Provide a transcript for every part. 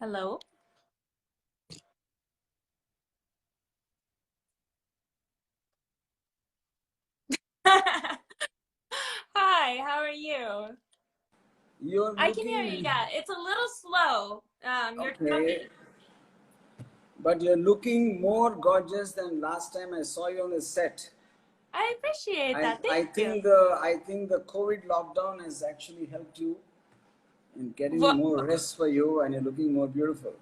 Hello. Hi, how are you? You're I can hear you. looking Yeah, it's a little slow. You're okay, choppy. but you're looking more gorgeous than last time I saw you on the set. I appreciate I, that. Thank I you. think the I think the COVID lockdown has actually helped you in getting Well, more rest for you, and you're looking more beautiful.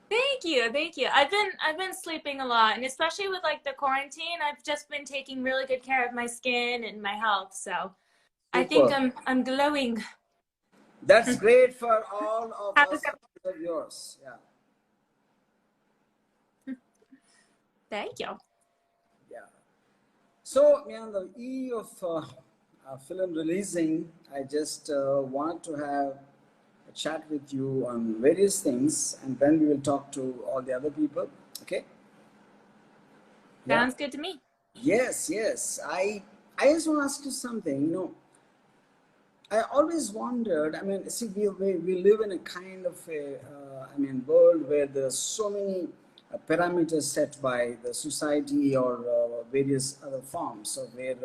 thank you. Thank you. I've been sleeping a lot, and especially with like the quarantine, I've just been taking really good care of my skin and my health. So I think Super. I'm glowing. That's great for all of How's it us fans of yours. Yeah, going? Thank you. yeah. So, on the eve of a film releasing, I just wanted to have a chat with you on various things, and then we will talk to all the other people. Okay? Yeah. Sounds good to me. Yes, yes. I just want to ask you something. I always wondered. I mean, see, we live in a kind of a world where there's so many parameters set by the society or various other forms of where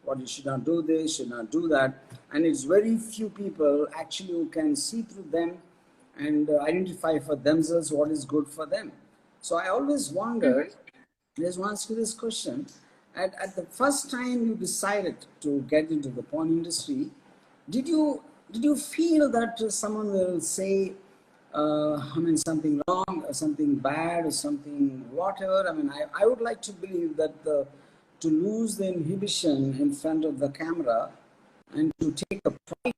what you should not do this, should not do that, and it's very few people actually who can see through them and identify for themselves what is good for them. So I always wondered. Hmm. I just want to ask you this question. At the first time you decided to get into the porn industry, did you feel that someone will say, something wrong or something bad or something whatever? I would like to believe that to lose the inhibition in front of the camera and to take a pride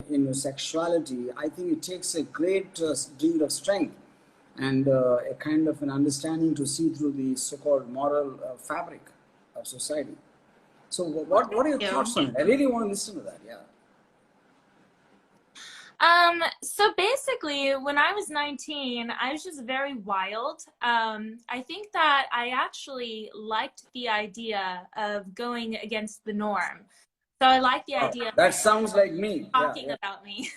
in your sexuality, I think it takes a great deal of strength and a kind of an understanding to see through the so-called moral fabric of society. So, Well, what thank are your you. thoughts on it? I really want to listen to that. Yeah. So basically, when I was 19, I was just very wild. I think that I actually liked the idea of going against the norm. So I liked the Wow, idea of that sounds people like me. Yeah, talking yeah, about me,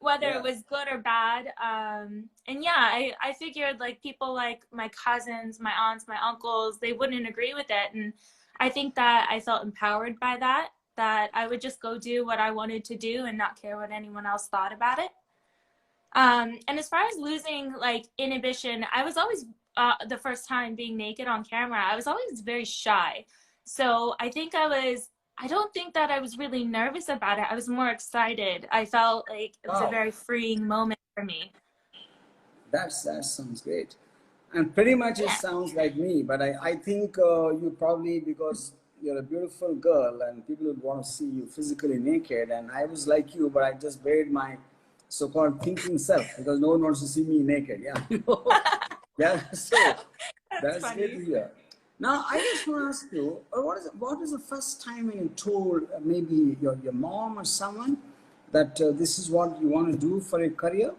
whether it yeah. was good or bad. And yeah, I figured like people like my cousins, my aunts, my uncles, they wouldn't agree with it. And I think that I felt empowered by that, that I would just go do what I wanted to do and not care what anyone else thought about it. And as far as losing like inhibition, I was always the first time being naked on camera, I was always very shy. So I don't think that I was really nervous about it. I was more excited. I felt like it was a Wow, very freeing moment for me. that sounds great. And pretty much it Yeah. sounds like me, but I think you probably, because you're a beautiful girl and people would want to see you physically naked. And I was like you, but I just buried my so-called thinking self because no one wants to see me naked. Yeah. Yeah. So That's that's great funny. to hear. Now, I just want to ask you, what is the first time when you told maybe your mom or someone that this is what you want to do for a career?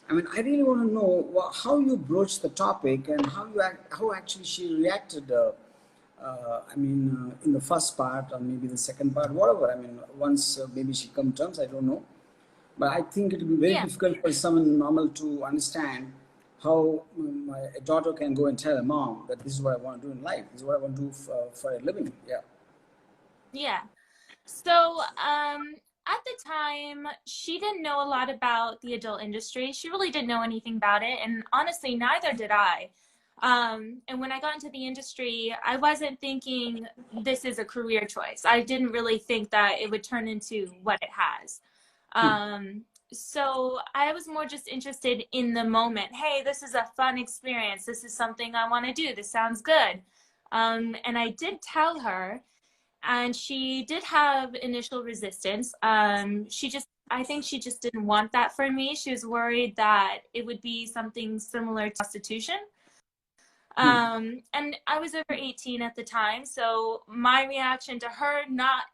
I really want to know how you broached the topic and how actually she reacted. In the first part or maybe the second part, whatever. Once maybe she come terms, I don't know. But I think it will be very Yeah. difficult for someone normal to understand how a daughter can go and tell a mom that this is what I want to do in life. This is what I want to do for a living. Yeah. Yeah. So, at the time, she didn't know a lot about the adult industry. She really didn't know anything about it. And honestly, neither did I. And when I got into the industry, I wasn't thinking this is a career choice. I didn't really think that it would turn into what it has. Hmm. Um, so I was more just interested in the moment. Hey, this is a fun experience. This is something I want to do. This sounds good. And I did tell her, and she did have initial resistance. I think she just didn't want that for me. She was worried that it would be something similar to prostitution. Hmm. And I was over 18 at the time, so my reaction to her not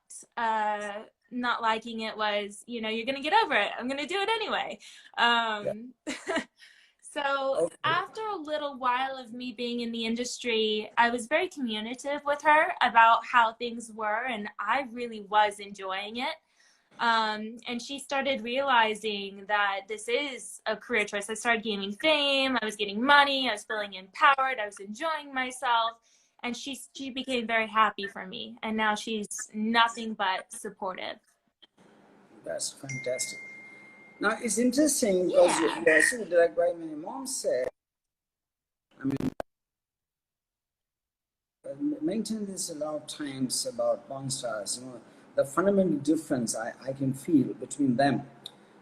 liking it was, you're gonna get over it. I'm gonna do it anyway. Yeah. Um, so Okay. after a little while of me being in the industry, I was very communicative with her about how things were, and I really was enjoying it. And she started realizing that this is a career choice. I started gaining fame, I was getting money, I was feeling empowered, I was enjoying myself, and she became very happy for me. And now she's nothing but supportive. That's fantastic. Now it's interesting because you Yeah. also like why my mom said, I mean, I mentioned this a lot of times about porn stars, you know, the fundamental difference I can feel between them.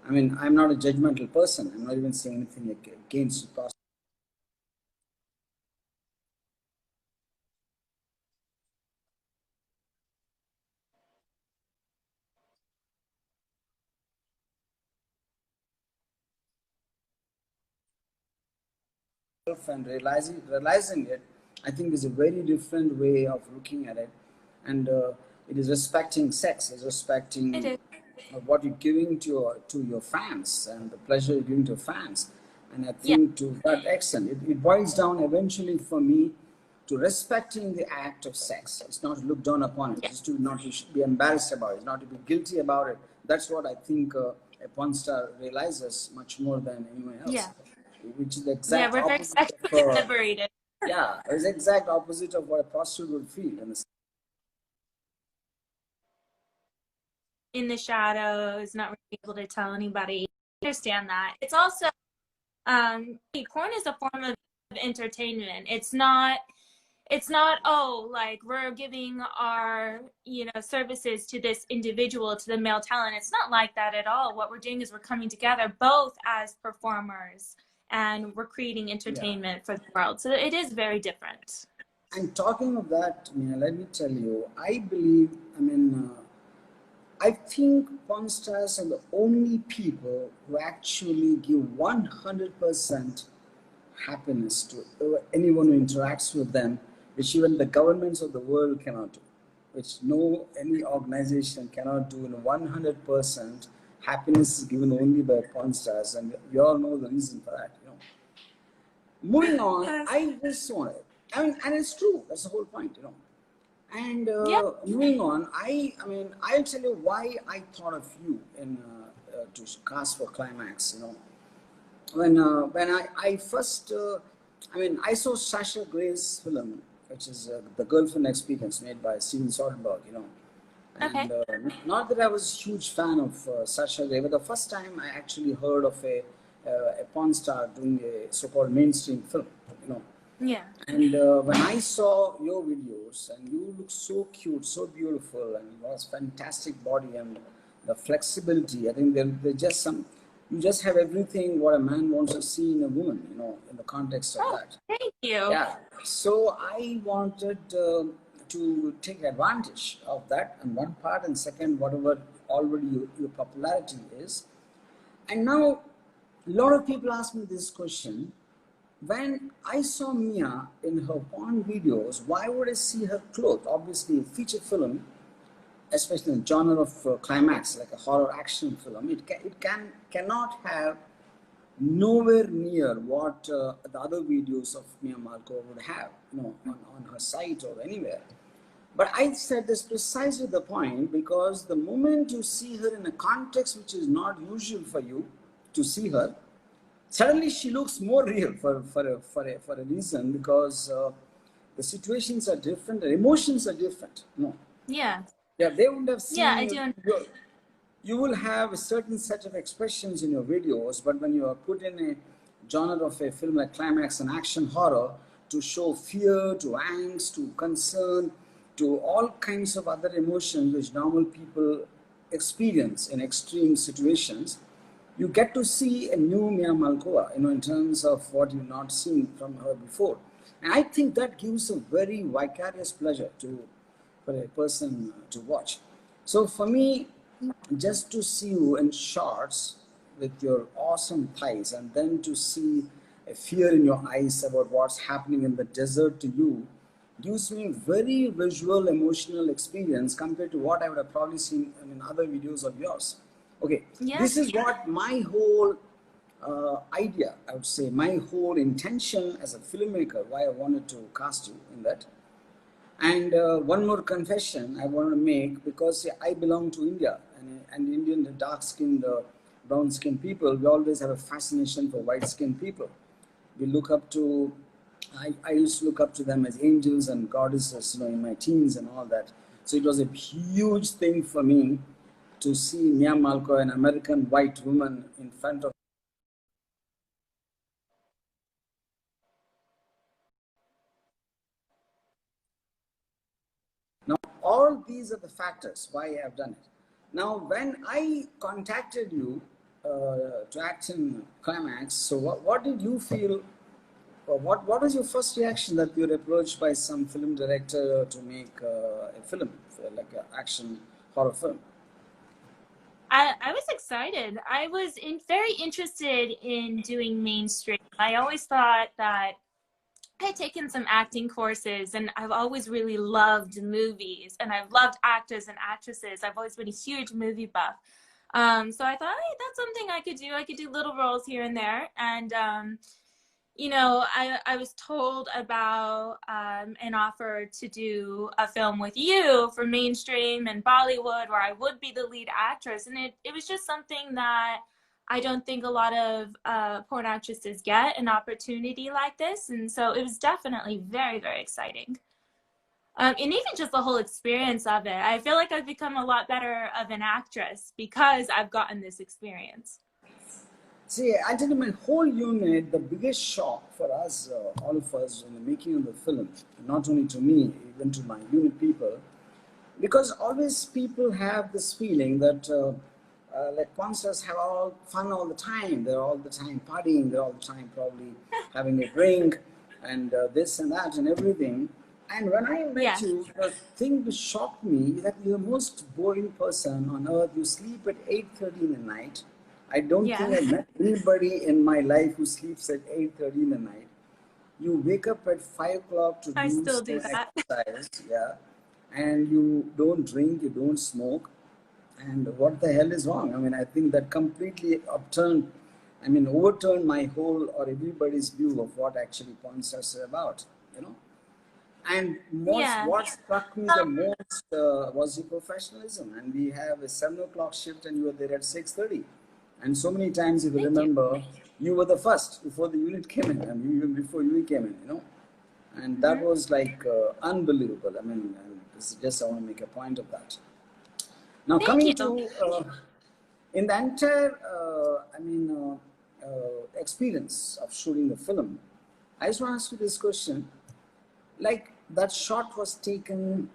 I mean, I'm not a judgmental person. I'm not even saying anything against prostitution. And realizing it, I think is a very different way of looking at it. And it is respecting sex, is It respecting is. what you're giving to your fans and the pleasure you're giving to fans. And I Yeah. think to that extent, it boils down eventually for me to respecting the act of sex. It's not to look down upon it, Yeah. it's to not to be embarrassed about it, it's not to be guilty about it. That's what I think a porn star realizes much more than anyone else, Yeah. which is the Yeah, exact we're very opposite of sexually liberated. yeah, it's the exact opposite of what a prostitute would feel. In the shadows, not really able to tell anybody. I understand that. It's also porn is a form of entertainment. It's not, oh, like we're giving our, services to this individual, to the male talent. It's not like that at all. What we're doing is we're coming together both as performers and we're creating Yeah. entertainment for the world. So it is very different. And talking of that, Mia, let me tell you, I believe, I think porn stars are the only people who actually give 100% happiness to anyone who interacts with them, which even the governments of the world cannot do, which no any organization cannot do. In 100% happiness is given only by porn stars, and you all know the reason for that. You know. Moving on, I just wanted, I mean, and it's true. That's the whole point, you know. And Yeah. moving on, I mean, I'll tell you why I thought of you in to cast for Climax. You know, when I first, I saw Sasha Gray's film, which is the Girlfriend Experience, made by Steven Soderbergh. You know, Okay. and not that I was a huge fan of Sasha Grey, but the first time I actually heard of a porn star doing a so-called mainstream film. You know. Yeah. And when I saw your videos, and you look so cute, so beautiful, and it was fantastic body and the flexibility. I think they're just some. You just have everything what a man wants to see in a woman. You know, in the context of Oh, that. thank you. Yeah. So I wanted to take advantage of that, and one part, and second, whatever already your popularity is. And now, a lot of people ask me this question: when I saw Mia in her porn videos, why would I see her clothed? Obviously, a feature film, especially in the genre of climax, like a horror action film, cannot have nowhere near what the other videos of Mia Malkova would have, you know, on her site or anywhere. But I said this precisely the point, because the moment you see her in a context which is not usual for you to see her, suddenly she looks more real for a reason, because the situations are different, the emotions are different. No, Yeah. yeah, they would have Yeah, seen I you. do. You will have a certain set of expressions in your videos, but when you are put in a genre of a film like Climax and action horror, to show fear, to angst, to concern, to all kinds of other emotions which normal people experience in extreme situations, you get to see a new Mia Malkova, you know, in terms of what you've not seen from her before. And I think that gives a very vicarious pleasure for a person to watch. So for me, just to see you in shorts with your awesome thighs, and then to see a fear in your eyes about what's happening in the desert to you, gives me very visual emotional experience compared to what I would have probably seen in other videos of yours. Okay, Yeah. this is what my whole idea, I would say, my whole intention as a filmmaker, why I wanted to cast you in that. And one more confession I want to make, because I belong to India, and Indian dark-skinned, brown-skinned people, we always have a fascination for white-skinned people. We look up to, I used to look up to them as angels and goddesses, in my teens and all that. So it was a huge thing for me to see Mia Malkova, an American white woman, in front of. Now, all these are the factors why I have done it. Now, when I contacted you to act in Climax, so what did you feel? What was your first reaction that you were approached by some film director to make a film, like an action horror film? I was excited. I was very interested in doing mainstream. I always thought that I had taken some acting courses, and I've always really loved movies, and I've loved actors and actresses. I've always been a huge movie buff. So I thought, hey, that's something I could do. I could do little roles here and there. And I was told about an offer to do a film with you for mainstream and Bollywood, where I would be the lead actress. And it was just something that I don't think a lot of porn actresses get, an opportunity like this. And so it was definitely very, very exciting. And even just the whole experience of it, I feel like I've become a lot better of an actress because I've gotten this experience. See, I tell you, my whole unit, the biggest shock for us, all of us, in the making of the film, not only to me, even to my unit people, because always people have this feeling that like porn stars have all fun all the time. They're all the time partying. They're all the time probably having a drink and this and that and everything. And when I met you, the thing that shocked me is that you're the most boring person on earth. You sleep at 8:30 in the night. I don't think I've met anybody in my life who sleeps at 8:30 in the night. You wake up at 5 o'clock to do some exercise, and you don't drink, you don't smoke. And what the hell is wrong? I mean, I think that completely overturned my whole or everybody's view of what actually porn stars are about, And what struck me the most was your professionalism. And we have a 7 o'clock shift and you were there at 6:30. And so many times, if you remember, you were the first before the unit came in, and even before you came in, And that was like unbelievable. I mean, this is just, I want to make a point of that. Now, coming to, in the entire, experience of shooting the film, I just want to ask you this question. Like, that shot was taken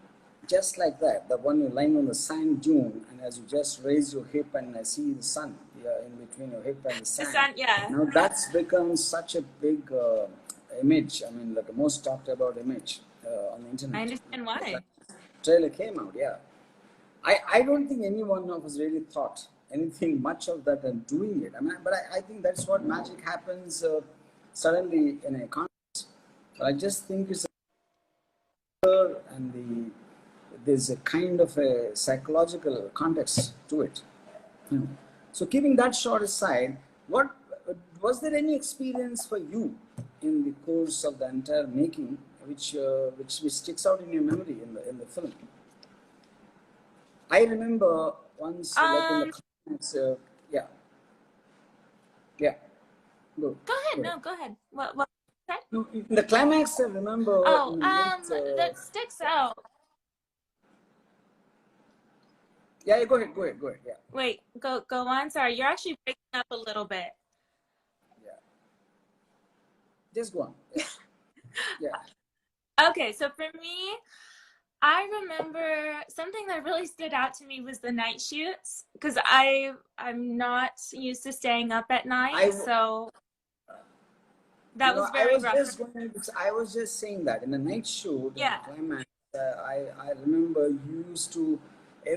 just like that, the one you're lying on the sand dune, and as you just raise your hip and I see the sun in between your hip and the sand. Now that's become such a big image. I mean, like the most talked about image on the internet. I understand why. Trailer came out, I don't think anyone of us really thought anything much of that and doing it. But I think that's what magic happens suddenly in a context. But I just think it's and there's a kind of a psychological context to it. So keeping that shot aside, what was there any experience for you in the course of the entire making which sticks out in your memory in the film? I remember once like in the comments, Go ahead. Go ahead. What? No, in the climax, I remember. That sticks out. Yeah, go ahead. Yeah. Wait, go on. Sorry, you're actually breaking up a little bit. Yeah. Just go on. Yeah. Okay, so for me, I remember something that really stood out to me was the night shoots, because I'm not used to staying up at night, so that was very rough. I was just saying that in the night shoot, in the climax, I remember you used to,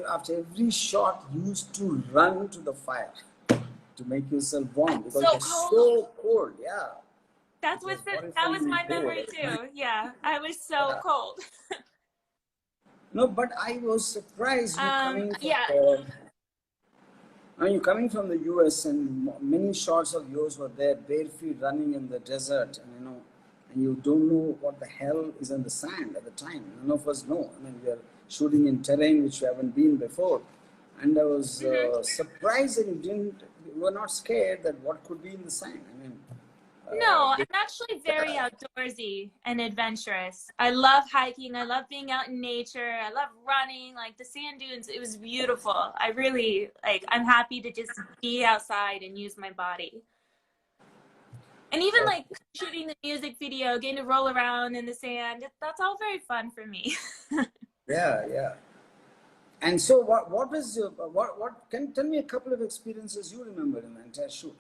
after every shot, you used to run to the fire to make yourself warm because it's so cold. Yeah. That was my memory too. Yeah, I was so cold. No, but I was surprised you coming from the US, and many shots of yours were there, bare feet running in the desert, and you don't know what the hell is in the sand at the time. None of us know. I mean, we are shooting in terrain which we haven't been before, and I was Hmm. surprised that you were not scared that what could be in the sign. I mean, No, uh, I'm actually very outdoorsy and adventurous. I love hiking. I love being out in nature. I love running, like the sand dunes. It was beautiful. I really like, I'm happy to just be outside and use my body. And even uh, like shooting the music video, getting to roll around in the sand, that's all very fun for me. yeah, yeah. And so, what is your what can you tell me a couple of experiences you remember in the entire shoot?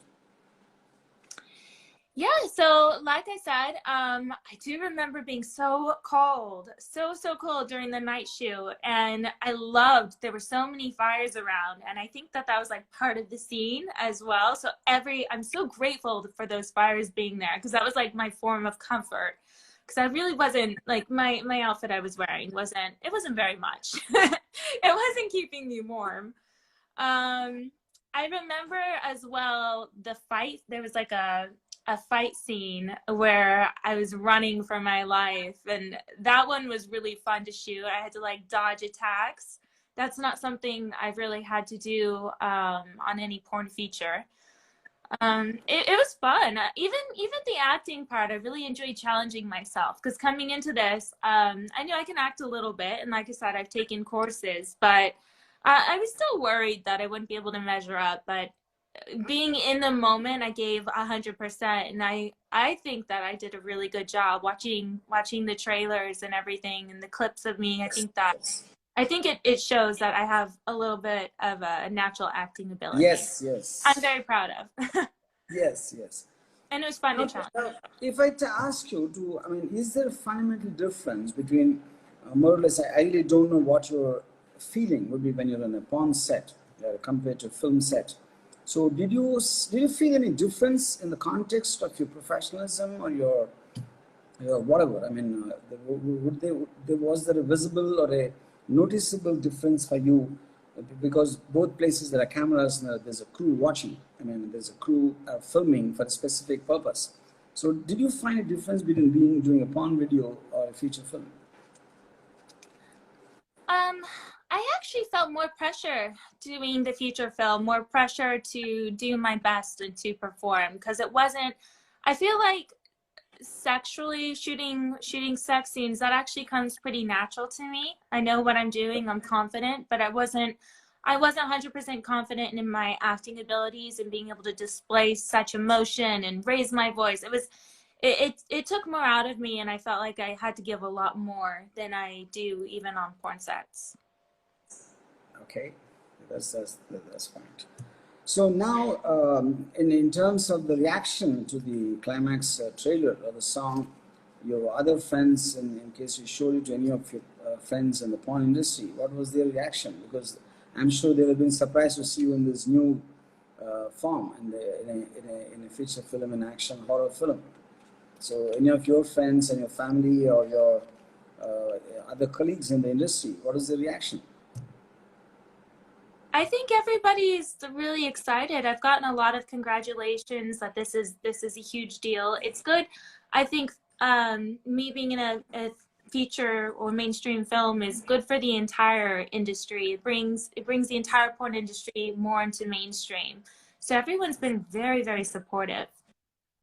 Yeah, so like I said, I do remember being so cold, so cold during the night shoot, and I loved there were so many fires around, and I think that that was like part of the scene as well. So I'm so grateful for those fires being there because that was like my form of comfort. Because I really wasn't like my outfit I was wearing wasn't very much. It wasn't keeping me warm. Um, I remember as well the fight. There was like a fight scene where I was running for my life, and that one was really fun to shoot. I had to like dodge attacks. That's not something I've really had to do on any porn feature. It was fun. Even the acting part, I really enjoyed challenging myself because coming into this, I knew I can act a little bit, and like I said, I've taken courses, but I was still worried that I wouldn't be able to measure up. But being in the moment, I gave 100%, and I think that I did a really good job watching the trailers and everything and the clips of me. I think it shows that I have a little bit of a natural acting ability. Yes, I'm yes, very proud of. yes, yes. And it was fun to Now, challenge. if I to ask you to, I mean, is there a fundamental difference between, more or less, I really don't know what your feeling would be when you're on a porn set compared to a film set. So, did you feel any difference in the context of your professionalism or your whatever? I mean, was there a visible or a noticeable difference for you? Because both places there are cameras and there's a crew watching. I mean, there's a crew filming for a specific purpose. So, did you find a difference between doing a porn video or a feature film? Um, I actually felt more pressure doing the feature film, more pressure to do my best and to perform because it wasn't. I feel like sexually shooting sex scenes that actually comes pretty natural to me. I know what I'm doing. I'm confident, but I wasn't 100% confident in my acting abilities and being able to display such emotion and raise my voice. It took more out of me, and I felt like I had to give a lot more than I do even on porn sets. Okay, that's fine. So now, in terms of the reaction to the climax trailer or the song, your other friends, in case you showed it to any of your friends in the porn industry, what was their reaction? Because I'm sure they have been surprised to see you in this new form in a feature film, an action horror film. So, any of your friends and your family or your other colleagues in the industry, what is the reaction? I think everybody's really excited. I've gotten a lot of congratulations that this is a huge deal. It's good. I think me being in a feature or mainstream film is good for the entire industry. It brings the entire porn industry more into mainstream. So everyone's been very supportive.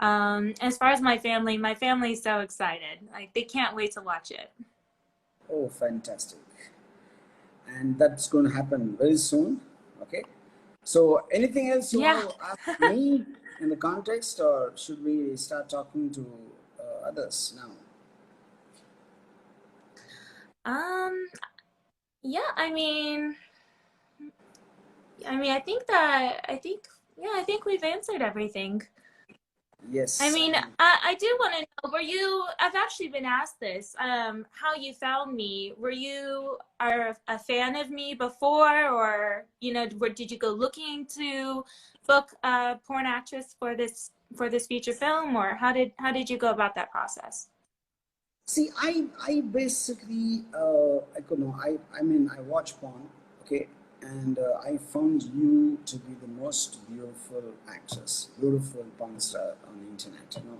As far as my family's so excited. Like they can't wait to watch it. Oh, fantastic. And that's going to happen very soon. Okay. So, anything else you Yeah. want to ask me in the context, or should we start talking to others now? Um, yeah, I mean, I think we've answered everything. I Yes. mean, I do want to know, I've actually been asked this, how you found me. Were you a fan of me before, or, did you go looking to book a porn actress for this feature film, or how did you go about that process? See, I basically, I could know, I mean, I watch porn, okay, and I found you to be the most beautiful actress, beautiful porn star on the internet, you know,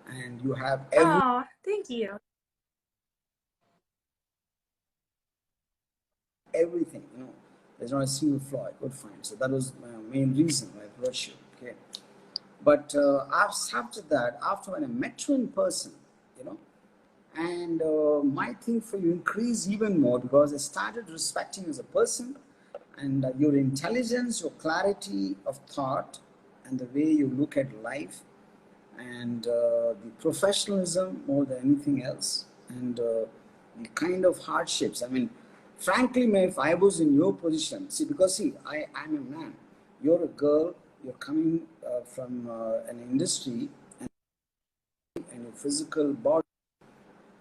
and you have Oh, thank you. everything, you know. There's not a single flaw I could find. So that was my main reason why I approached you. Okay. But after that, after when I met you in person, you know, and my thing for you increased even more because I started respecting you as a person, and your intelligence, your clarity of thought, and the way you look at life, and the professionalism more than anything else, and the kind of hardships. I mean, frankly, if I was in your position, see, because see, I'm a man, you're a girl, you're coming from an industry, and your physical body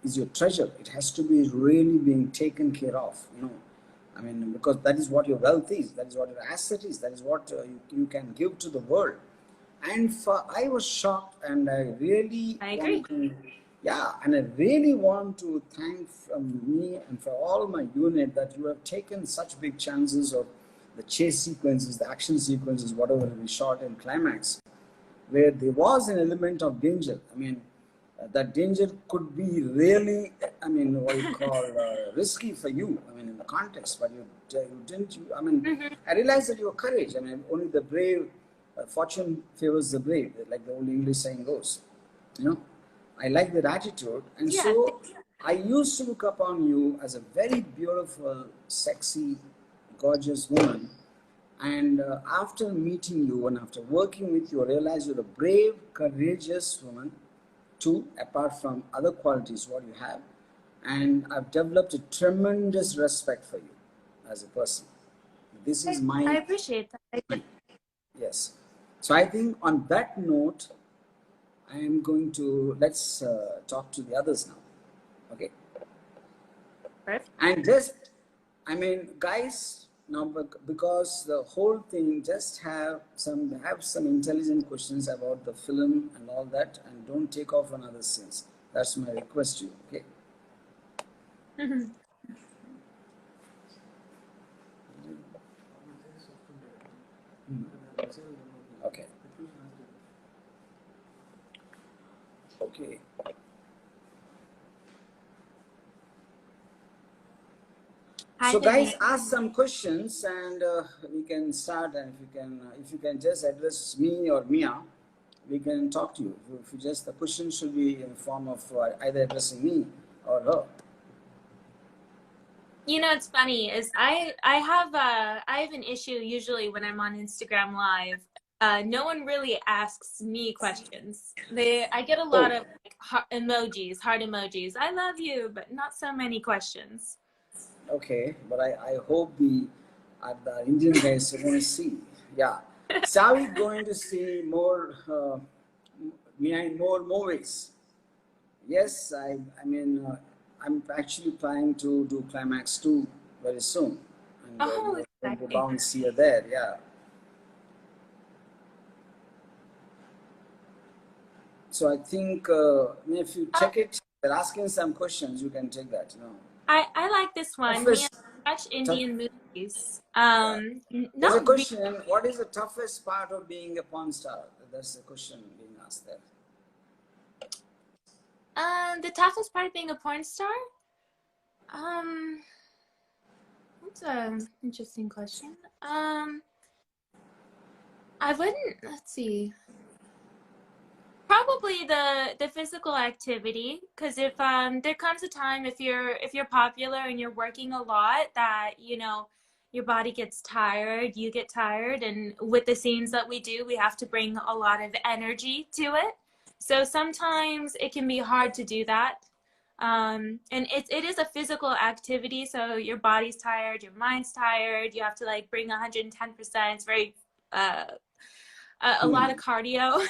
is your treasure. It has to be really being taken care of, you know. I mean, because that is what your wealth is, that is what your asset is, that is what you can give to the world. And I was shocked, and I really I want agree. to, yeah, and I really want to thank from me and for all my unit that you have taken such big chances of the chase sequences, the action sequences, whatever we shot in Climax, where there was an element of danger. I mean, that danger could be really, I mean, what you call risky for you. I mean, in the context, but you didn't. I mean, Mm-hmm. I realized that your courage. I mean, only the brave, fortune favors the brave, like the old English saying goes. You know, I like that attitude, and Yeah. so I used to look upon you as a very beautiful, sexy, gorgeous woman. And after meeting you and after working with you, I realized you're a brave, courageous woman, too, apart from other qualities what you have. And I've developed a tremendous respect for you as a person. This is I my, appreciate that. yes. So I think on that note, I am going to, let's talk to the others now. Okay. Perfect. And just, I mean, guys, now because the whole thing, just have some intelligent questions about the film and all that, and don't take off on other scenes. That's my request to you. Okay. Mm-hmm. Okay. Okay. Hi, So, guys, Vinny. ask some questions, and we can start. And if you can just address me or Mia, we can talk to you. If you just, the question should be in form of either addressing me or her. You know, it's funny is I have an issue usually when I'm on Instagram Live. No one really asks me questions. I get a lot Oh, of like emojis, heart emojis. I love you, but not so many questions. okay. But I hope the Indian guys are going to see. Yeah. So are we going to see more Mia in more movies? Yes, I mean, I'm actually planning to do Climax 2 very soon. And you Oh, are going to exciting. bound see her there, yeah. So I think if you Oh, check it, they're asking some questions, you can take that, you know. I like this one. Me, Toughest, I watch tough, Indian movies. yeah. There's a Not really. question, what is the toughest part of being a porn star? That's the question being asked there. The toughest part of being a porn star. Um, that's a interesting question. I wouldn't. Let's see. Probably the physical activity, because if there comes a time if you're popular and you're working a lot that your body gets tired, you get tired, and with the scenes that we do, we have to bring a lot of energy to it. So sometimes it can be hard to do that. And it is a physical activity, so your body's tired, your mind's tired. You have to like bring 110%. It's very uh, a lot of Hmm. cardio.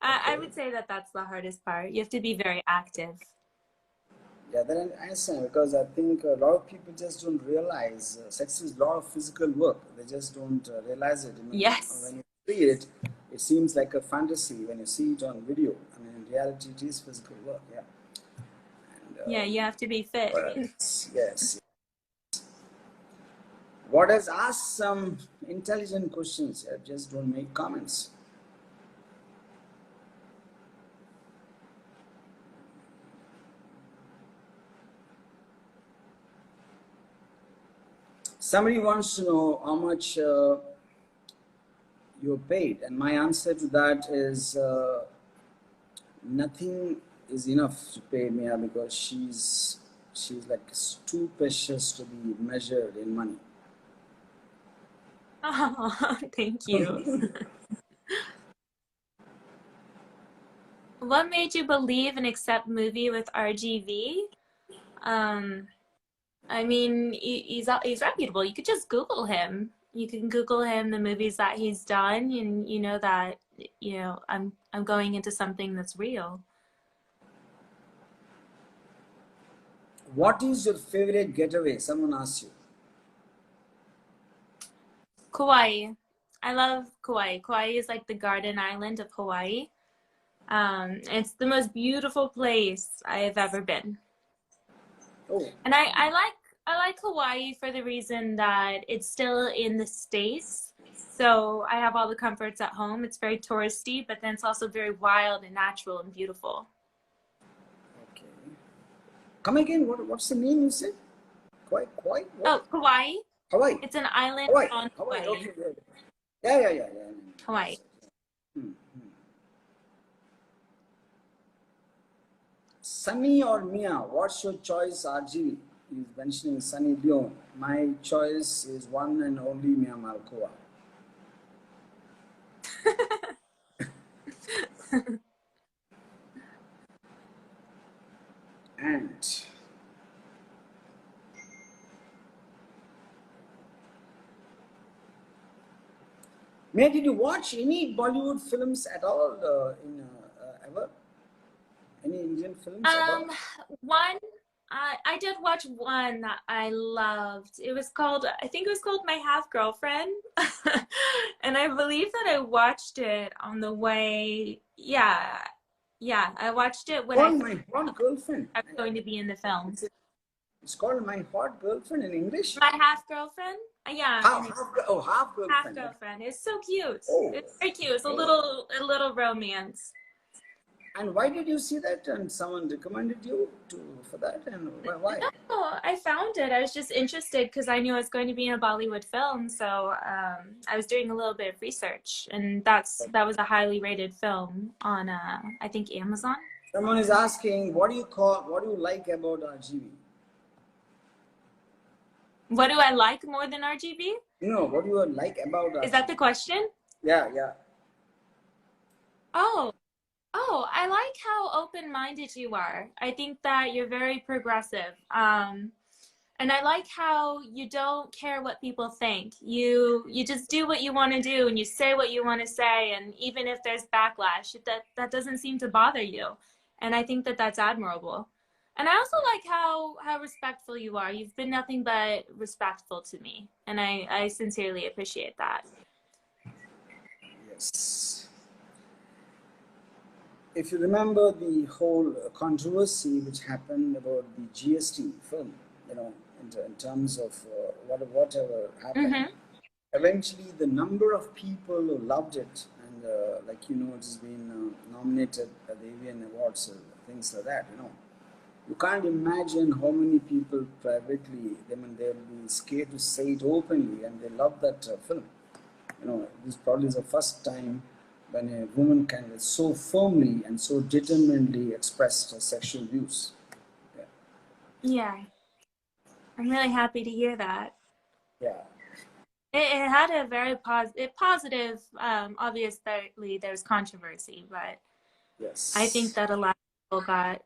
I Okay. would say that that's the hardest part. You have to be very active. Yeah, then I understand because I think a lot of people just don't realize sex is a lot of physical work. They just don't realize it. I mean, Yes. when you see it, it seems like a fantasy when you see it on video. I mean, in reality, it is physical work. Yeah. And Yeah, you have to be fit. yes. What has asked some intelligent questions? Just don't make comments. Somebody wants to know how much you're paid, and my answer to that is nothing is enough to pay Mia because she's like too precious to be measured in money. Oh, thank you. What made you believe and accept movie with RGV? I mean, he's reputable. You could just Google him. You can Google him, the movies that he's done, and you know that I'm going into something that's real. What is your favorite getaway? Someone asked you. Kauai. I love Kauai. Kauai is like the garden island of Hawaii. It's the most beautiful place I have ever been. Oh, And I like Hawaii for the reason that it's still in the States. So I have all the comforts at home. It's very touristy, but then it's also very wild and natural and beautiful. okay. Come again. What's the name you said? Kauai? What? Oh, Kauai. Hawaii. It's an island Hawaii. on Hawaii. Hawaii. Okay. Yeah. Hawaii. Hmm. Sunny or Mia? What's your choice, RGV? He's mentioning Sunny Leone. My choice is one and only Mia Malkova. And Mia, did you watch any Bollywood films at all ever? Any Indian films at all? One, I did watch one that I loved. It was called, I think it was called My Half Girlfriend. And I believe that I watched it on the way. Yeah, I watched it when Called My Hot Girlfriend. I was going to be in the film. It's called My Hot Girlfriend in English? My Half Girlfriend? Yeah. Half Girlfriend. Half Girlfriend. It's so cute. Oh. It's very cute. It's a little romance. And why did you see that? And someone recommended you for that? And why? No, I found it. I was just interested because I knew I was going to be in a Bollywood film. So I was doing a little bit of research, and that was a highly rated film on I think Amazon. Someone is asking, what do you like about RGV? What do I like more than RGV? No, what do you like about RGV? Is that the question? Yeah. Oh, I like how open-minded you are. I think that you're very progressive. And I like how you don't care what people think. You just do what you want to do, and you say what you want to say, and even if there's backlash, that doesn't seem to bother you. And I think that that's admirable. And I also like how respectful you are. You've been nothing but respectful to me, and I sincerely appreciate that. Yes. If you remember the whole controversy which happened about the GST film, in terms of whatever happened, Mm-hmm. eventually the number of people who loved it, and it's been nominated at the Avian Awards, things like that, You can't imagine how many people privately, they'll be scared to say it openly, and they love that film. This probably is the first time when a woman can so firmly and so determinedly express her sexual views. Yeah. I'm really happy to hear that. Yeah. It had a very positive, obviously there's controversy, but Yes. I think that a lot of people got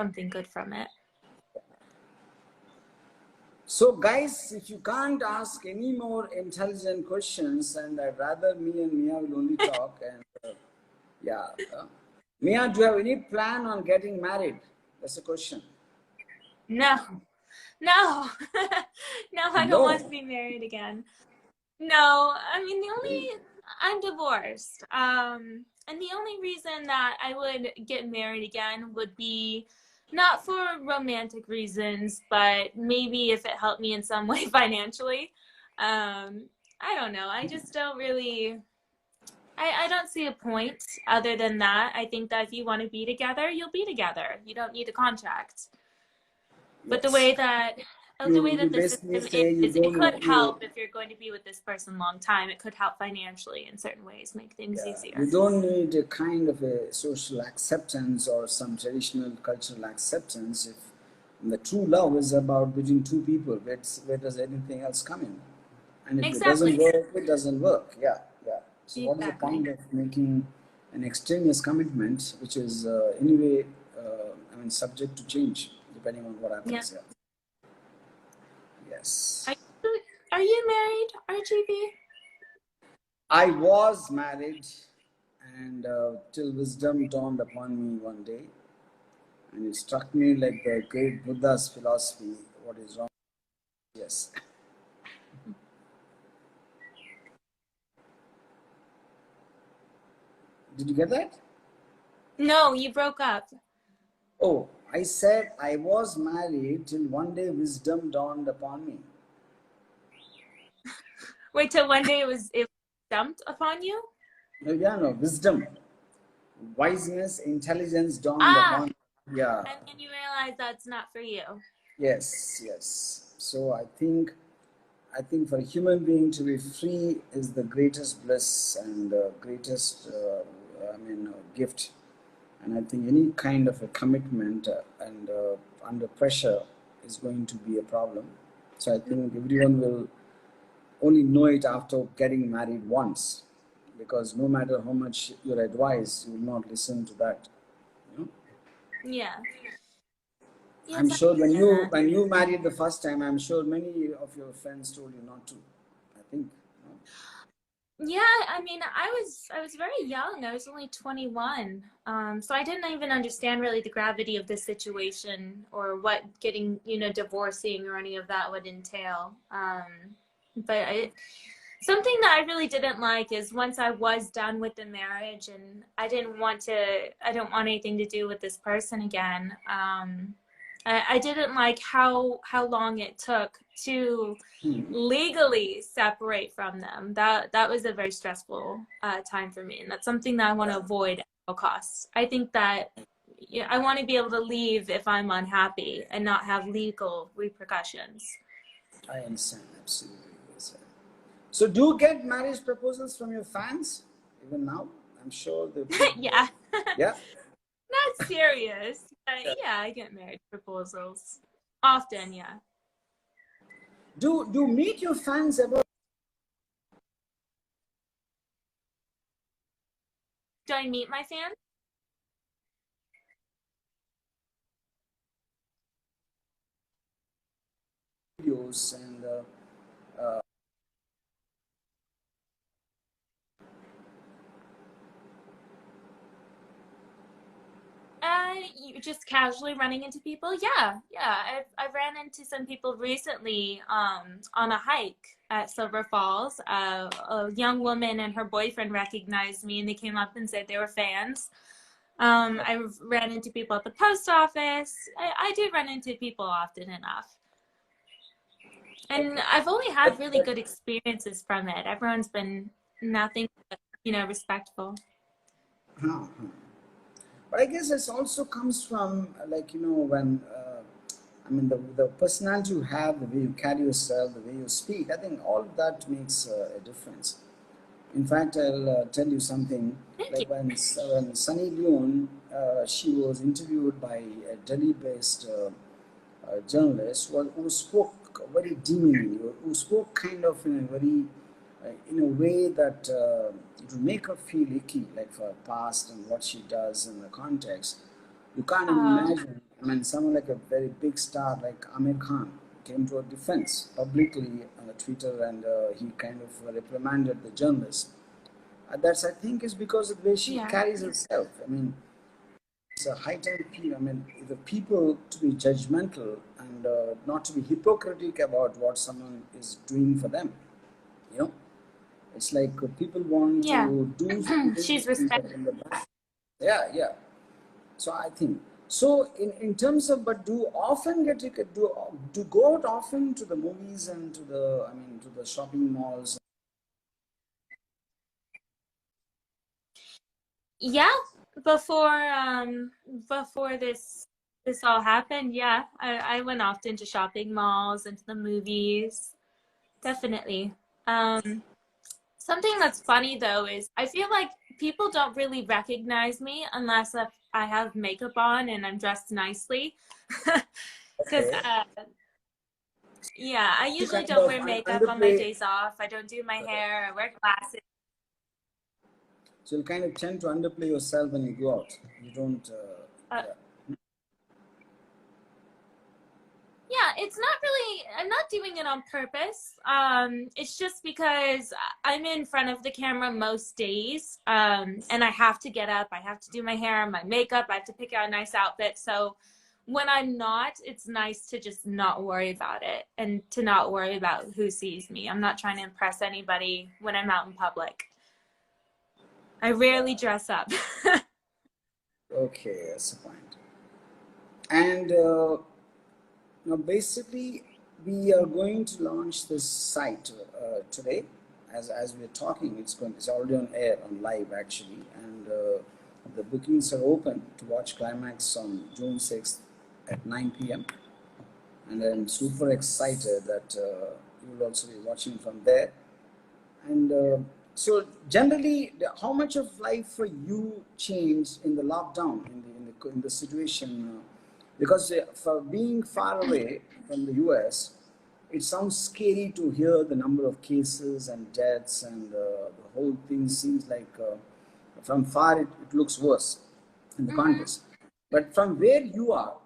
something good from it. So guys, if you can't ask any more intelligent questions, and I'd rather me and Mia will only talk, and Mia, do you have any plan on getting married? That's the question. No, I don't want to be married again. No, I mean, I'm divorced. And the only reason that I would get married again would be not for romantic reasons, but maybe if it helped me in some way financially. I don't know. I just don't really, I don't see a point other than that. I think that if you want to be together, you'll be together. You don't need a contract. But the way that the way you that the basically system say you is, it don't could want help if you're going to be with this person long time. It could help financially in certain ways, make things yeah, easier. you don't need a kind of a social acceptance or some traditional cultural acceptance if the true love is about between two people. Where does anything else come in? And if it doesn't Exactly. work, it doesn't work. Yeah, yeah. So what is the Exactly. point of making an extraneous commitment, which is anyway, subject to change depending on what Yeah. happens? Yeah. Are Yes. you, are you married, RGV? I was married, and till wisdom dawned upon me one day, and it struck me like the great Buddha's philosophy. What is wrong? Yes. Did you get that? No, you broke up. Oh, I said I was married till one day wisdom dawned upon me. Wait till one day it was dumped upon you? No, yeah, no, wisdom, wiseness, intelligence dawned Ah, upon. Yeah, and then you realize that's not for you. yes, yes. So I think for a human being to be free is the greatest bliss and greatest, gift. And I think any kind of a commitment and under pressure is going to be a problem. So I think everyone will only know it after getting married once, because no matter how much you're advised, you will not listen to that. You know? Yeah. I'm Yes, I sure understand that. when you married the first time, I'm sure many of your friends told you not to. I think. You know? Yeah, I mean, I was very young. I was only 21. So I didn't even understand really the gravity of the situation or what getting, divorcing or any of that would entail. But something that I really didn't like is once I was done with the marriage and I didn't want anything to do with this person again. I didn't like how long it took to Hmm. legally separate from them. That was a very stressful time for me, and that's something that I want to Yeah, avoid at all costs. I think that I want to be able to leave if I'm unhappy and not have legal repercussions. I understand absolutely. Yes, sir. So, do you get marriage proposals from your fans even now? I'm sure the people. Yeah, Yeah. not serious, but yeah, I get marriage proposals often. Yeah. Do you meet your fans about Do I meet my fans? videos and You just casually running into people? Yeah, yeah. I've ran into some people recently on a hike at Silver Falls. A young woman and her boyfriend recognized me and they came up and said they were fans. I ran into people at the post office. I do run into people often enough. And okay. I've only had really But good experiences from it. Everyone's been nothing but, respectful. huh, huh. But I guess this also comes from when the personality you have, the way you carry yourself, the way you speak. I think all of that makes a difference. In fact, I'll tell you something. Thank you. Like when Sunny Leone, she was interviewed by a Delhi-based journalist who spoke very demeaning, who spoke kind of in a very in a way that it would make her feel icky, like for her past and what she does in the context. You can't even Oh, imagine. I mean, someone like a very big star like Amir Khan came to her defense publicly on Twitter, and he kind of reprimanded the journalist. That's, I think, is because of the way she yeah. carries herself. I mean, it's a high time. I mean, the people to be judgmental and not to be hypocritical about what someone is doing for them. You know, it's like people want Yeah. to do something She's respect. in the back. Yeah, yeah. So I think so. In terms of, but do you often do go out often to the movies and to the to the shopping malls? Yeah, before before this this all happened, yeah, I went often to shopping malls and to the movies. Definitely. Um, Something that's funny though is I feel like people don't really recognize me unless if I have makeup on and I'm dressed nicely. Because Okay. yeah, I You usually kind don't of wear makeup on my underplay. days off. I don't do my hair. I wear glasses. So you kind of tend to underplay yourself when you go out. You don't. Uh, Yeah. yeah, it's not really, I'm not doing it on purpose. It's just because I'm in front of the camera most days. And I have to get up, I have to do my hair, my makeup, I have to pick out a nice outfit. So when I'm not, it's nice to just not worry about it and to not worry about who sees me. I'm not trying to impress anybody when I'm out in public. I rarely dress up. Okay, that's the point. And now, basically, we are going to launch this site today. As we're talking, it's already on air, on live actually, and the bookings are open to watch Climax on June 6th at 9 p.m. And I'm super excited that you will also be watching from there. And so, generally, how much of life for you changed in the lockdown, in the situation? Because for being far away from the U.S., it sounds scary to hear the number of cases and deaths, and the whole thing seems like from far it looks worse in the Mhm. contest. But from where you are,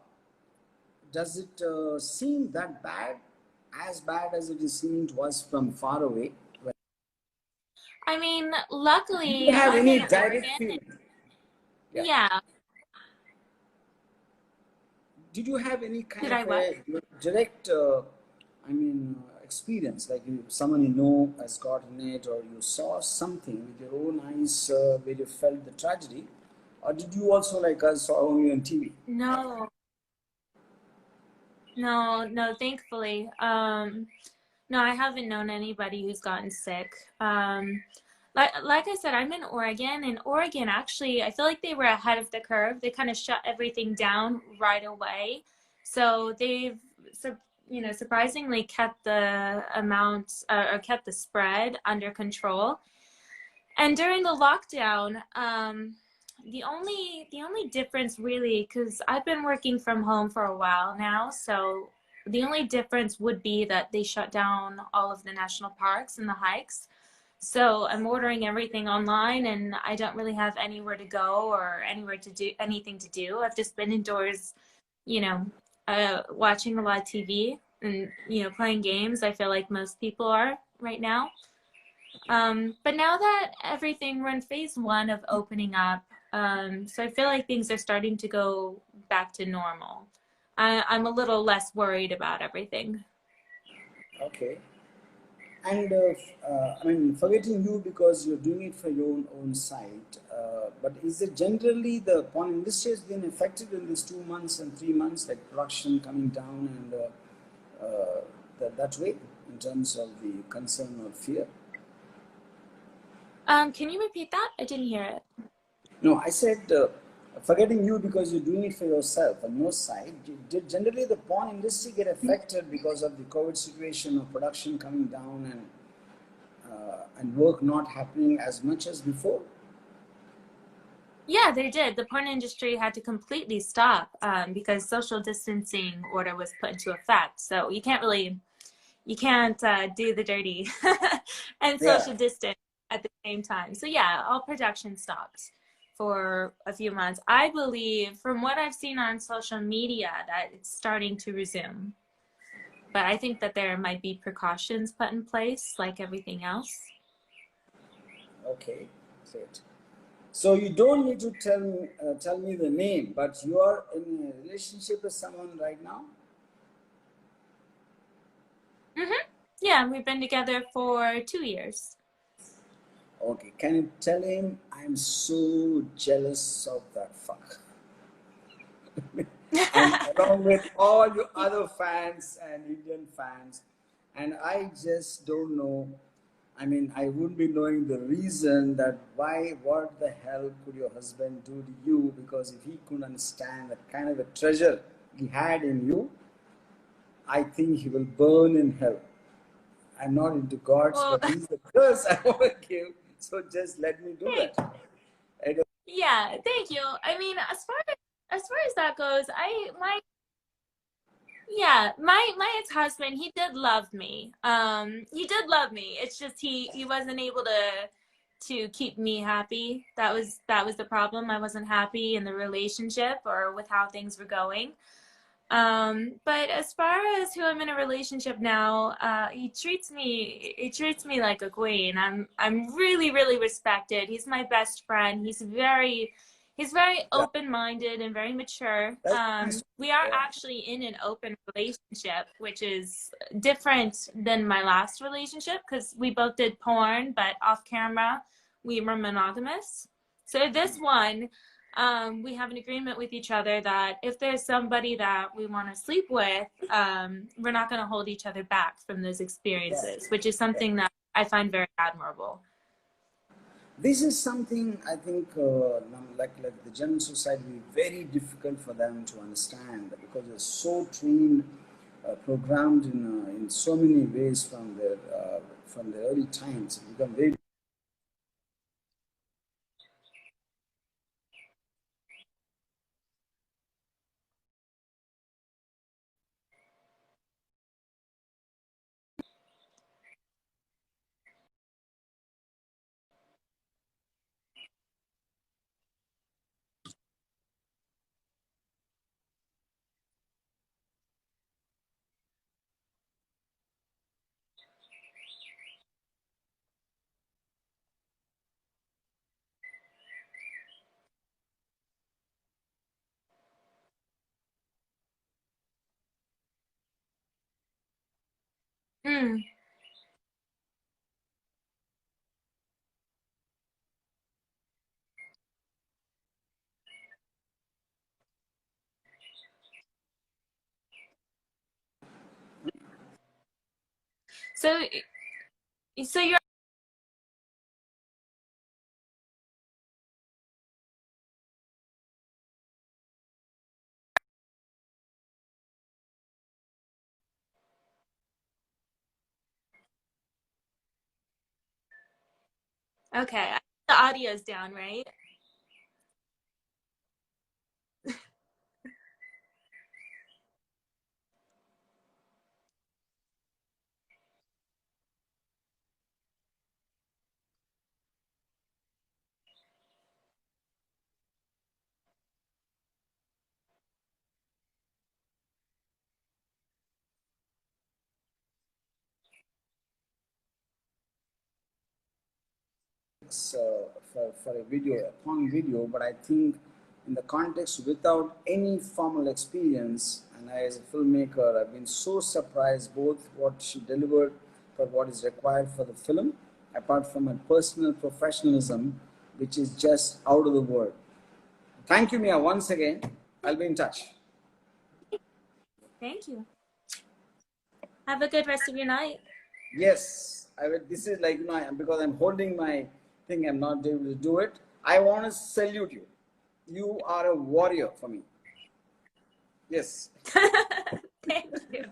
does it seem that bad, as bad as it is seeming to us from far away? I mean, Did you luckily, have I'm any in direct Oregon. feeling? Yeah. Yeah. Did you have any kind Did of I what? a direct, experience, like someone you know has gotten it, or you saw something with your own eyes where you felt the tragedy, or did you also, like us, saw only on TV? No, no, thankfully. No, I haven't known anybody who's gotten sick. Like I said, I'm in Oregon, and Oregon actually, I feel like they were ahead of the curve. They kind of shut everything down right away. So they've, surprisingly kept the amount or kept the spread under control. And during the lockdown, the only difference really, because I've been working from home for a while now, so the only difference would be that they shut down all of the national parks and the hikes. So I'm ordering everything online, and I don't really have anywhere to go or anywhere to do anything to do. I've just been indoors, you know, watching a lot of TV and playing games. I feel like most people are right now. But now that everything, we're in phase one of opening up, so I feel like things are starting to go back to normal. I'm a little less worried about everything. Okay. And I mean, forgetting you because you're doing it for your own site, but is it generally the porn industry has been affected in these 2 months and 3 months, like production coming down and that way in terms of the concern or fear? Can you repeat that? I didn't hear it. No, I said forgetting you because you're doing it for yourself on your side. Did generally the porn industry get affected because of the COVID situation of production coming down and work not happening as much as before? Yeah, they did. The porn industry had to completely stop because social distancing order was put into effect. So you can't do the dirty and Yeah. social distance at the same time. So yeah, all production stopped for a few months. I believe, from what I've seen on social media, that it's starting to resume. But I think that there might be precautions put in place, like everything else. Okay. Great. So you don't need to tell me the name, but you are in a relationship with someone right now. Yeah, we've been together for 2 years. Okay. Can you tell him I'm so jealous of that fuck? And along with all your other fans and Indian fans, and I just don't know. I mean, I wouldn't be knowing the reason that why, what the hell could your husband do to you? Because if he couldn't understand the kind of a treasure he had in you, I think he will burn in hell. I'm not into gods, Well, but this is the curse I want to give. So just let me do that. thank yeah, thank you. I mean, as far as that goes, I my yeah, my ex-husband, he did love me. He did love me. It's just he wasn't able to keep me happy. That was the problem. I wasn't happy in the relationship or with how things were going. But as far as who I'm in a relationship now, he treats me like a queen. I'm really, really respected. He's my best friend. He's very Yeah, open-minded and very mature. that's nice. We are Yeah. actually in an open relationship, which is different than my last relationship because we both did porn, but off camera, we were monogamous. So this one, we have an agreement with each other that if there's somebody that we want to sleep with, we're not going to hold each other back from those Yeah. experiences, which is Yeah. something that I find very admirable. This is something I think, like the general society, will be very difficult for them to understand because they're so trained, programmed in so many ways from their early times. It become very. Mm. So, so you're okay. The audio's down, right? For a video, a porn video, but I think in the context without any formal experience, and I, as a filmmaker, I've been so surprised both what she delivered for what is required for the film, apart from her personal professionalism, which is just out of the world. Thank you, Mia, once again. I'll be in touch. Thank you. Have a good rest of your night. Yes, I will. This is like, because I'm holding my thing, I'm not able to do it. I want to salute you. You are a warrior for me. Yes. Thank you.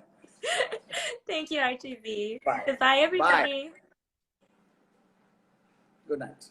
Thank you, RGV. Bye. Goodbye, Bye. everybody. Good night.